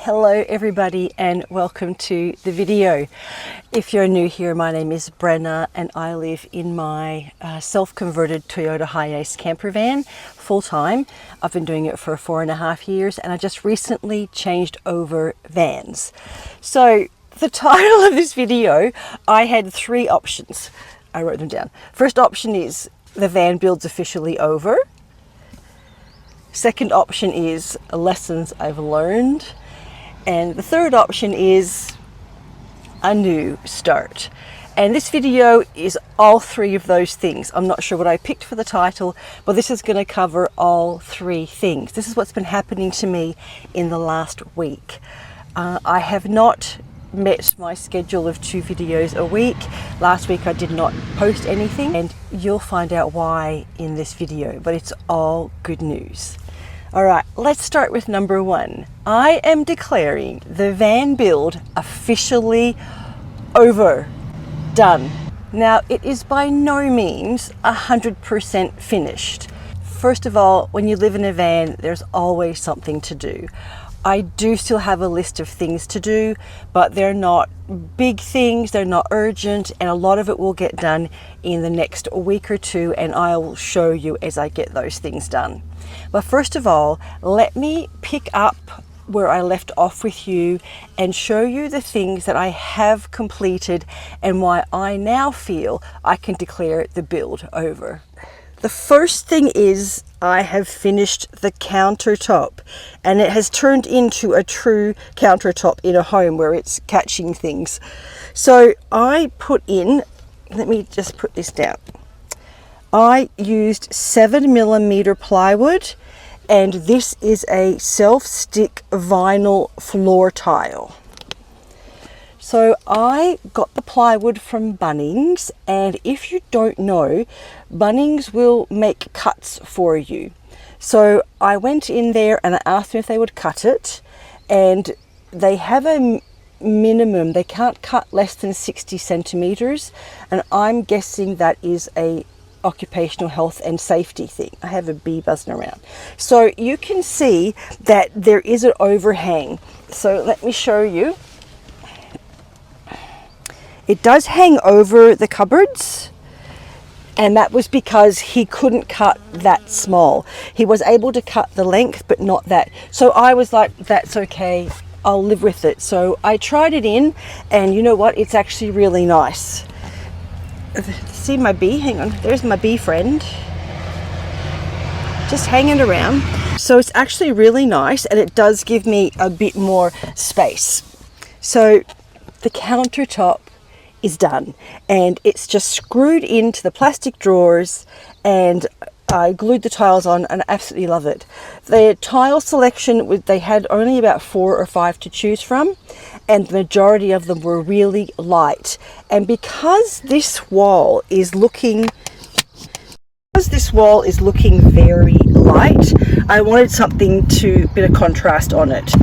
Hello everybody and welcome to the video. If you're new here, my name is Brenna and I live in my self-converted Toyota Hiace camper van full-time. I've been doing it for 4.5 years and I just recently changed over vans. So the title of this video, I had 3 options. I wrote them down. First option is the van build's officially over. Second option is lessons I've learned. And the third option is a new start. And this video is all 3 of those things. I'm not sure what I picked for the title, but this is going to cover all 3 things. This is what's been happening to me in the last week. I have not met my schedule of 2 videos a week. Last week I did not post anything, and you'll find out why in this video, but it's all good news. All right, let's start with number 1. I am declaring the van build officially over, done. Now, it is by no means 100% finished. First of all, when you live in a van, there's always something to do. I do still have a list of things to do, but they're not big things, they're not urgent, and a lot of it will get done in the next week or 2, and I will show you as I get those things done. But first of all, let me pick up where I left off with you and show you the things that I have completed and why I now feel I can declare the build over. The first thing is I have finished the countertop, and it has turned into a true countertop in a home where it's catching things. So I put in, let me just put this down. I used 7mm plywood, and this is a self-stick vinyl floor tile. So I got the plywood from Bunnings, and if you don't know, Bunnings will make cuts for you. So I went in there and I asked them if they would cut it, and they have a minimum, they can't cut less than 60 centimeters, and I'm guessing that is a occupational health and safety thing. I have a bee buzzing around. So you can see that there is an overhang. So let me show you. It does hang over the cupboards, and that was because he couldn't cut that small. He was able to cut the length, but not that. So I was like, that's okay, I'll live with it. So I tried it in, and you know what? It's actually really nice. See my bee? Hang on, there's my bee friend. Just hanging around. So it's actually really nice, and it does give me a bit more space. So the countertop is done, and it's just screwed into the plastic drawers, and I glued the tiles on and I absolutely love it. The tile selection, they had only about 4 or 5 to choose from, and the majority of them were really light. And because this wall is looking very light, I wanted something to bit of contrast on it.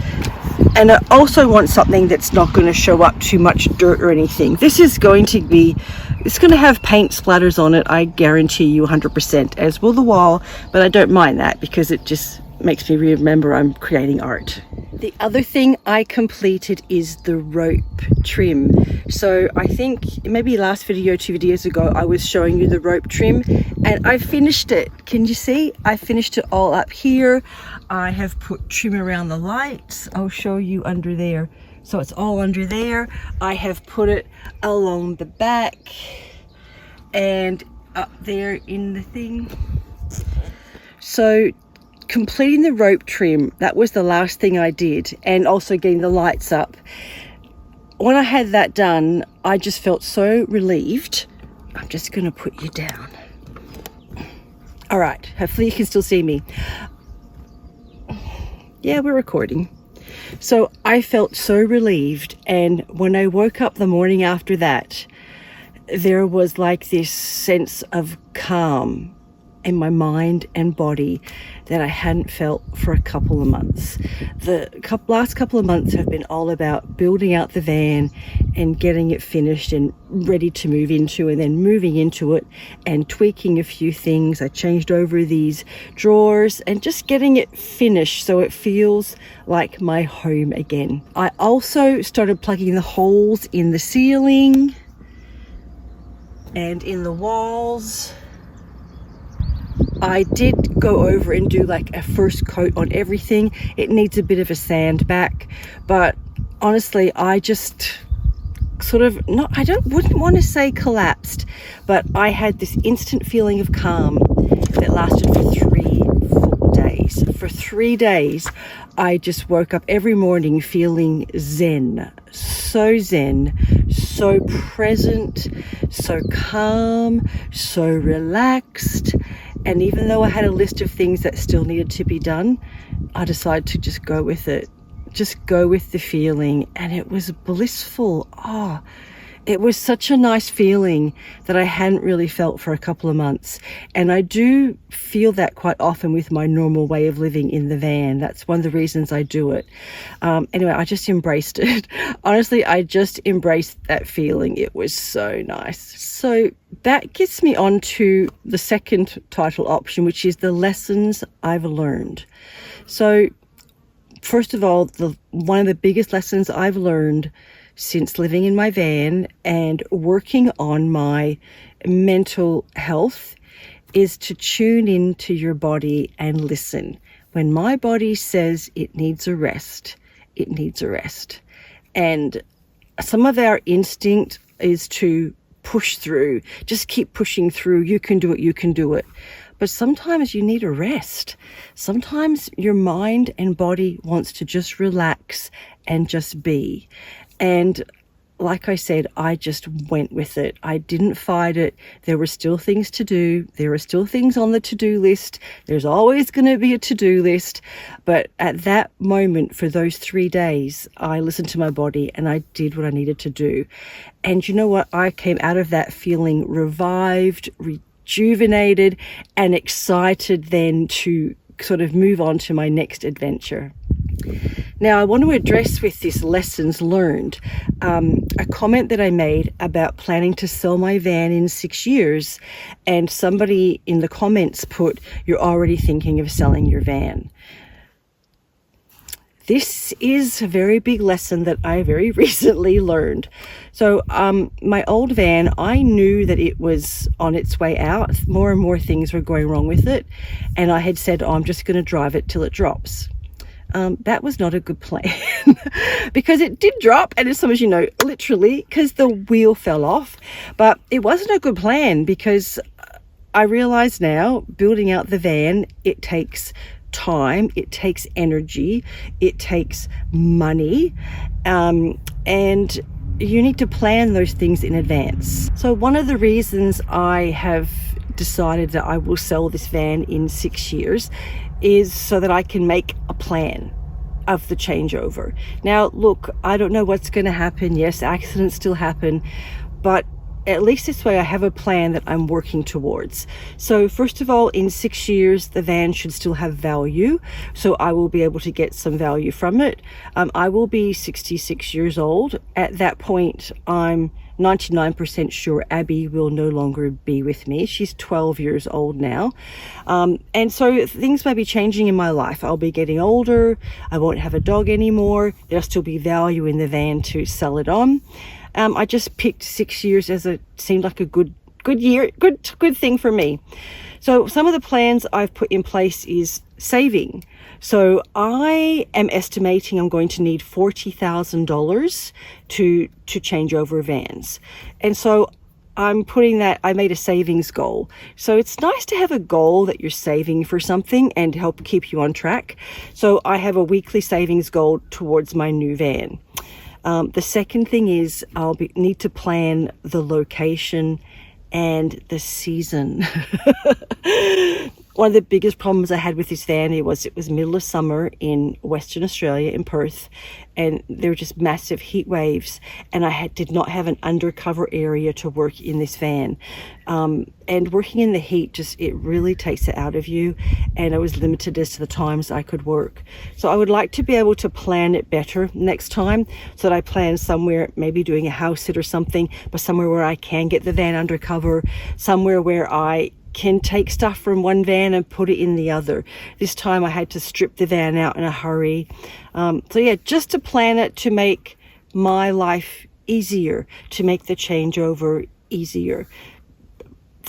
And I also want something that's not going to show up too much dirt or anything. This is going to be, it's going to have paint splatters on it, I guarantee you 100%, as will the wall, but I don't mind that because it just makes me remember I'm creating art. The other thing I completed is the rope trim. So I think maybe last video, 2 videos ago, I was showing you the rope trim, and I finished it. Can you see? I finished it all up here. I have put trim around the lights. I'll show you under there. So it's all under there. I have put it along the back and up there in the thing. So completing the rope trim, that was the last thing I did, and also getting the lights up. When I had that done, I just felt so relieved. I'm just going to put you down. All right, hopefully you can still see me. Yeah, we're recording. So I felt so relieved, and when I woke up the morning after that, there was like this sense of calm in my mind and body that I hadn't felt for a couple of months. The last couple of months have been all about building out the van and getting it finished and ready to move into, and then moving into it and tweaking a few things. I changed over these drawers and just getting it finished so it feels like my home again. I also started plugging the holes in the ceiling and in the walls. I did go over and do like a first coat on everything. It needs a bit of a sand back, but honestly, I just sort of, wouldn't want to say collapsed, but I had this instant feeling of calm that lasted for 3 full days. For 3 days, I just woke up every morning feeling zen, so present, so calm, so relaxed. And even though I had a list of things that still needed to be done, I decided to just go with it. Just go with the feeling, and it was blissful. It was such a nice feeling that I hadn't really felt for a couple of months. And I do feel that quite often with my normal way of living in the van. That's one of the reasons I do it. Anyway, I just embraced it. Honestly, I just embraced that feeling. It was so nice. So that gets me on to the second title option, which is the lessons I've learned. So first of all, one of the biggest lessons I've learned since living in my van and working on my mental health is to tune into your body and listen. When my body says it needs a rest, it needs a rest. And some of our instinct is to push through, just keep pushing through. You can do it, you can do it. But sometimes you need a rest. Sometimes your mind and body wants to just relax and just be. And like I said, I just went with it. I didn't fight it. There were still things to do. There are still things on the to-do list. There's always going to be a to-do list. But at that moment, for those 3 days, I listened to my body and I did what I needed to do. And you know what? I came out of that feeling revived, rejuvenated, and excited then to sort of move on to my next adventure. Now, I want to address with this lessons learned, a comment that I made about planning to sell my van in 6 years, and somebody in the comments put, "You're already thinking of selling your van." This is a very big lesson that I very recently learned. So my old van, I knew that it was on its way out. More and more things were going wrong with it. And I had said, I'm just going to drive it till it drops. That was not a good plan because it did drop, and as some of you know, literally, because the wheel fell off. But it wasn't a good plan because I realize now, building out the van, it takes time, it takes energy, it takes money, and you need to plan those things in advance. So one of the reasons I have decided that I will sell this van in 6 years is so that I can make a plan of the changeover. Now, look, I don't know what's going to happen. Yes, accidents still happen, but at least this way I have a plan that I'm working towards. So first of all, in 6 years, the van should still have value. So I will be able to get some value from it. I will be 66 years old. At that point, I'm 99% sure Abby will no longer be with me. She's 12 years old now. And so things may be changing in my life. I'll be getting older. I won't have a dog anymore. There'll still be value in the van to sell it on. I just picked 6 years as seemed like a good year, good thing for me. So some of the plans I've put in place is saving. So I am estimating I'm going to need $40,000 to change over vans. And so I'm putting that, I made a savings goal. So it's nice to have a goal that you're saving for something and help keep you on track. So I have a weekly savings goal towards my new van. The second thing is I'll need to plan the location and the season. One of the biggest problems I had with this van it was middle of summer in Western Australia in Perth, and there were just massive heat waves, and I did not have an undercover area to work in this van. And working in the heat, it really takes it out of you, and I was limited as to the times I could work. So I would like to be able to plan it better next time, so that I plan somewhere, maybe doing a house sit or something, but somewhere where I can get the van undercover, somewhere where I can take stuff from one van and put it in the other. This time I had to strip the van out in a hurry. So yeah, just to plan it to make my life easier, to make the changeover easier.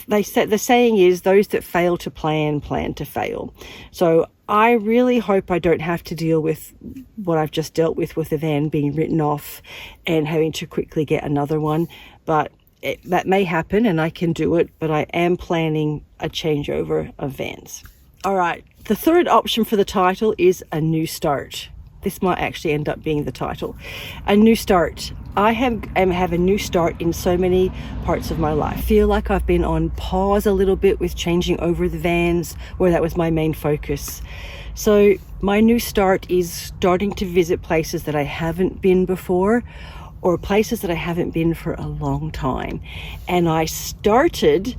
The saying is, those that fail to plan to fail. So I really hope I don't have to deal with what I've just dealt with the van being written off and having to quickly get another one. But that may happen and I can do it, but I am planning a changeover of vans. All right, the third option for the title is a new start. This might actually end up being the title. A new start. I have a new start in so many parts of my life. I feel like I've been on pause a little bit with changing over the vans, where that was my main focus. So my new start is starting to visit places that I haven't been before, or places that I haven't been for a long time. And I started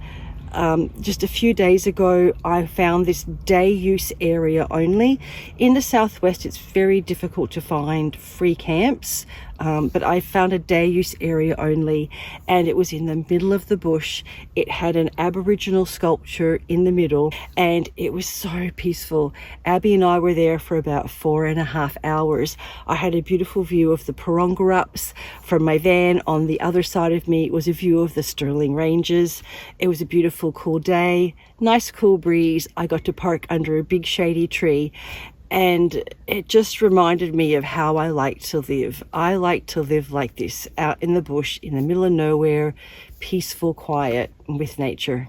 just a few days ago. I found this day use area only. In the southwest, it's very difficult to find free camps, but I found a day use area only, and it was in the middle of the bush. It had an Aboriginal sculpture in the middle, and it was so peaceful. Abby and I were there for about 4.5 hours. I had a beautiful view of the Parongarups from my van. On the other side of me was a view of the Stirling Ranges. It was a beautiful, cool day, nice cool breeze. I got to park under a big shady tree, and it just reminded me of how I like to live. I like to live like this, out in the bush, in the middle of nowhere, peaceful, quiet, with nature.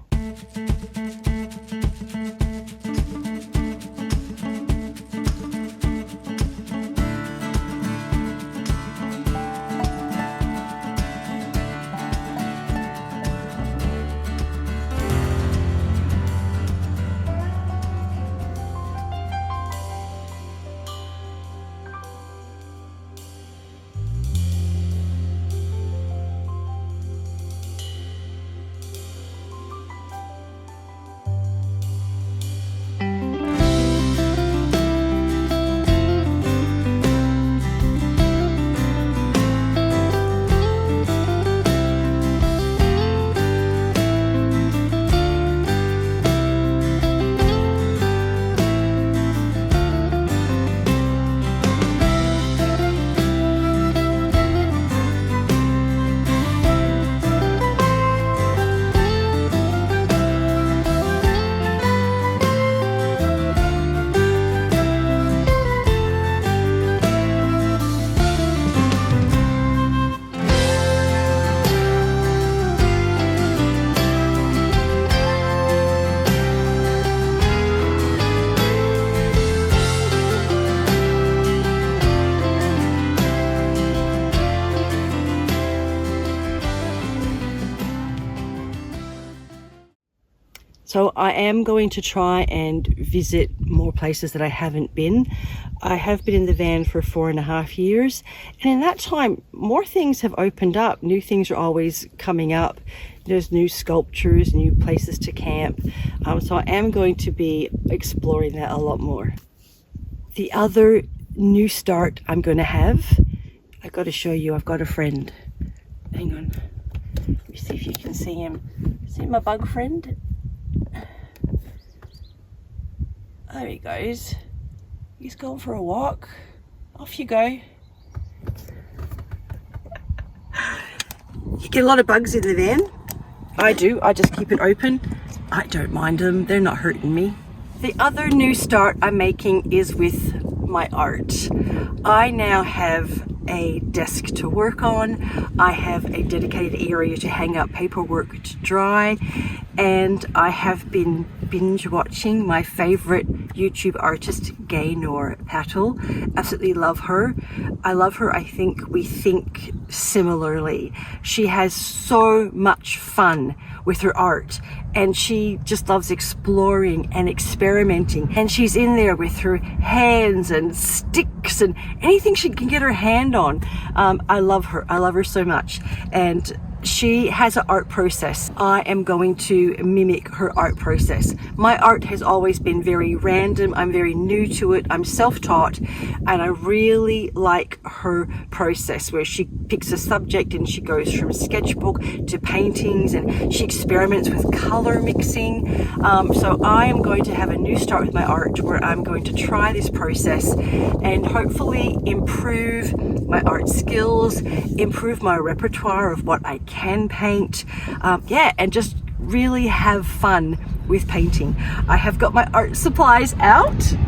So I am going to try and visit more places that I haven't been. I have been in the van for 4.5 years, and in that time, more things have opened up. New things are always coming up. There's new sculptures, new places to camp. So I am going to be exploring that a lot more. The other new start I'm going to have, I've got to show you, I've got a friend. Hang on. Let me see if you can see him. See my bug friend? There he goes. He's gone for a walk. Off you go. You get a lot of bugs in the van. I do. I just keep it open. I don't mind them. They're not hurting me. The other new start I'm making is with my art. I now have a desk to work on. I have a dedicated area to hang up paperwork to dry, and I have been binge watching my favorite YouTube artist Gaynor Patel. Absolutely love her. I love her. I think we think similarly. She has so much fun with her art, and she just loves exploring and experimenting, and she's in there with her hands and sticks and anything she can get her hand on. I love her. I love her so much, and she has an art process. I am going to mimic her art process. My art has always been very random. I'm very new to it. I'm self-taught, and I really like her process where she picks a subject and she goes from sketchbook to paintings, and she experiments with color mixing. So I am going to have a new start with my art where I'm going to try this process and hopefully improve my art skills, improve my repertoire of what I can paint, and just really have fun with painting. I have got my art supplies out. These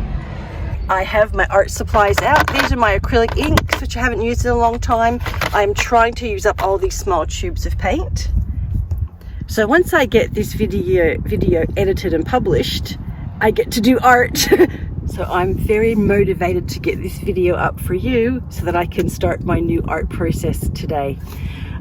are my acrylic inks, which I haven't used in a long time. I'm trying to use up all these small tubes of paint. So once I get this video edited and published, I get to do art. So I'm very motivated to get this video up for you so that I can start my new art process today.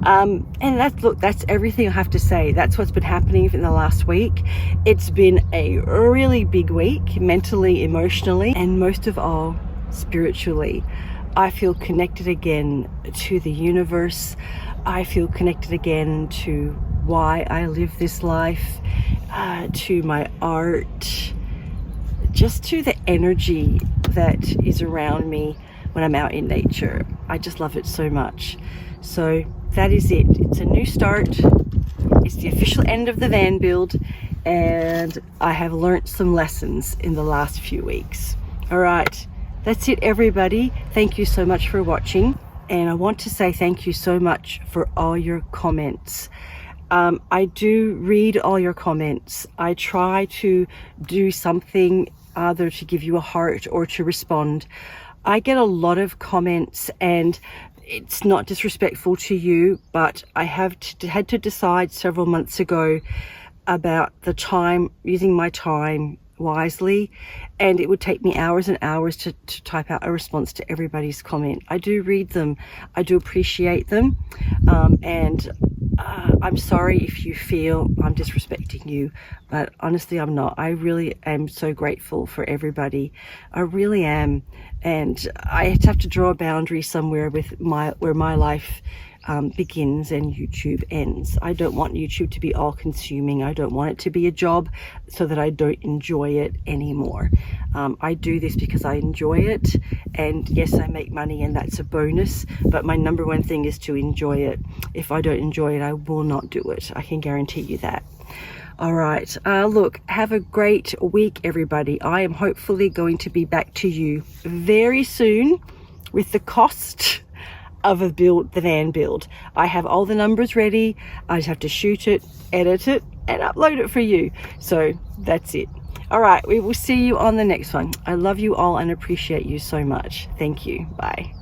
And that's everything I have to say. That's what's been happening in the last week. It's been a really big week, mentally, emotionally, and most of all, spiritually. I feel connected again to the universe. I feel connected again to why I live this life, to my art, just to the energy that is around me when I'm out in nature. I just love it so much. So that is it. It's a new start. It's the official end of the van build, and I have learnt some lessons in the last few weeks. All right, that's it, everybody. Thank you so much for watching, and I want to say thank you so much for all your comments. I do read all your comments. I try to do something either to give you a heart or to respond. I get a lot of comments, and it's not disrespectful to you, but I had to decide several months ago about the time, using my time wisely, and it would take me hours and hours to type out a response to everybody's comment. I do read them. I do appreciate them, and I'm sorry if you feel I'm disrespecting you, but honestly I'm not. I really am so grateful for everybody. I really am, and I have to draw a boundary somewhere with where my life begins and YouTube ends. I don't want YouTube to be all consuming. I don't want it to be a job so that I don't enjoy it anymore. I do this because I enjoy it, and yes, I make money and that's a bonus, but my number one thing is to enjoy it. If I don't enjoy it, I will not do it. I can guarantee you that. All right, look, have a great week, everybody. I am hopefully going to be back to you very soon with the cost of the van build. I have all the numbers ready. I just have to shoot it, edit it, and upload it for you. So that's it. All right, we will see you on the next one. I love you all and appreciate you so much. Thank you. Bye.